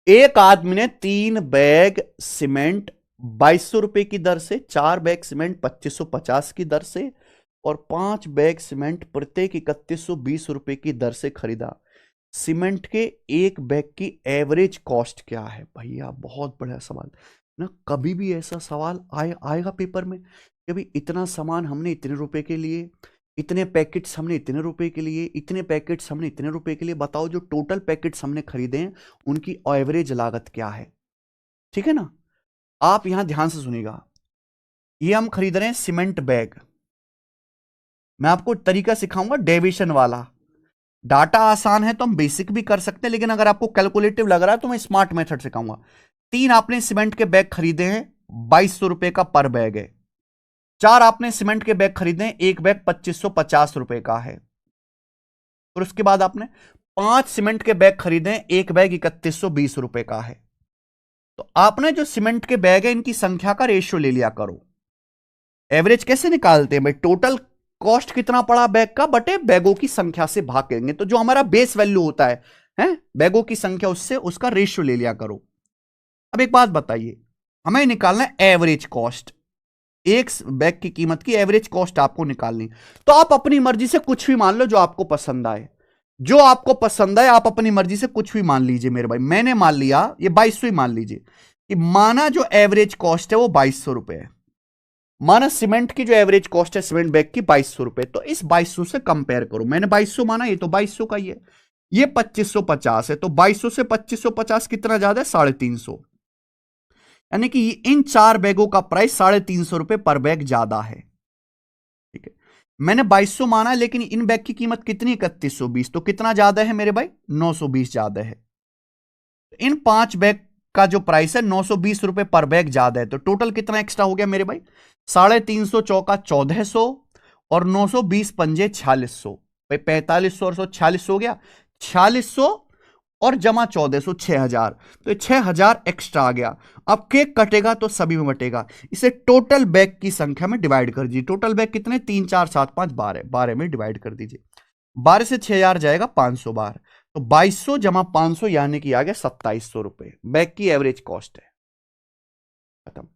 एक आदमी ने 3 बैग सीमेंट 2200 रुपए की दर से, 4 बैग सीमेंट 2550 की दर से और 5 बैग सीमेंट प्रत्येक 3120 रुपए की दर से खरीदा। सीमेंट के एक बैग की एवरेज कॉस्ट क्या है? भैया बहुत बड़ा सवाल ना, कभी भी ऐसा सवाल आएगा पेपर में कि भाई इतना सामान हमने इतने रुपए के लिए, इतने पैकेट्स हमने इतने रुपए के लिए, इतने पैकेट्स हमने इतने रुपए के लिए, बताओ जो टोटल पैकेट्स हमने खरीदे हैं उनकी एवरेज लागत क्या है? ठीक है ना। आप यहां ध्यान से सुनिएगा, ये हम खरीद रहे हैं सीमेंट बैग। मैं आपको तरीका सिखाऊंगा डेविएशन वाला। डाटा आसान है तो हम बेसिक भी कर सकते हैं, लेकिन अगर आपको कैलकुलेटिव लग रहा है तो मैं स्मार्ट मेथड सिखाऊंगा। 3 आपने सीमेंट के बैग खरीदे हैं, 2200 रुपए का पर बैग है। 4 आपने सीमेंट के बैग खरीदे हैं, एक बैग 2550 रुपए का है। और उसके बाद आपने 5 सीमेंट के बैग खरीदे हैं, एक बैग 3120 रुपए का है। तो आपने जो सीमेंट के बैग है इनकी संख्या का रेशियो ले लिया करो। एवरेज कैसे निकालते हैं भाई? टोटल कॉस्ट कितना पड़ा बैग का बटे बैगों की संख्या से भाग करेंगे, तो जो हमारा बेस वैल्यू होता है बैगों की संख्या, उससे उसका रेशियो ले लिया करो। अब एक बात बताइए, हमें निकालना है एवरेज कॉस्ट। एक बैग की कीमत की एवरेज कॉस्ट आपको निकालनी। तो आप अपनी मर्जी से कुछ भी मान लो जो आपको पसंद आए, जो आपको पसंद आए आप अपनी मर्जी से कुछ भी मान लीजिए मेरे भाई। मैंने मान लिया ये 2200 ही मान लीजिए कि माना जो एवरेज कॉस्ट है वो 2200 रुपए है। माना सीमेंट की जो एवरेज कॉस्ट है सीमेंट बैग की 2200 रुपए, तो इस 2200 से कंपेयर करो। मैंने 2200 माना, ये तो 2200 का ही है। ये 2550 है, तो 2200 से 2550 कितना ज्यादा है? 350। यानी कि इन 4 बैगों का प्राइस 350 रुपए पर बैग ज्यादा है। ठीक है, मैंने 2200 माना, लेकिन इन बैग की कीमत कितनी? 3120। तो कितना ज्यादा है मेरे भाई? 920 ज्यादा है। इन 5 बैग का जो प्राइस है 920 रुपए पर बैग ज्यादा है, तो टोटल कितना एक्स्ट्रा हो गया मेरे भाई? 350 चौका 1400 और 920 पंजे 4600। भाई 4500 और 4600 हो गया, 4600 और जमा 1400 6000। तो ये 6000 एक्स्ट्रा आ गया। अब केक कटेगा तो सभी में बटेगा, इसे टोटल बैग की संख्या में डिवाइड कर दीजिए। टोटल बैग कितने? 3 4 7 5 12, 12 में डिवाइड कर दीजिए। 12 से 6000 जाएगा 500 बार, तो 2200 जमा 500 यानी कि आ गया 2700 रुपए बैग की एवरेज कॉस्ट है। खत्म।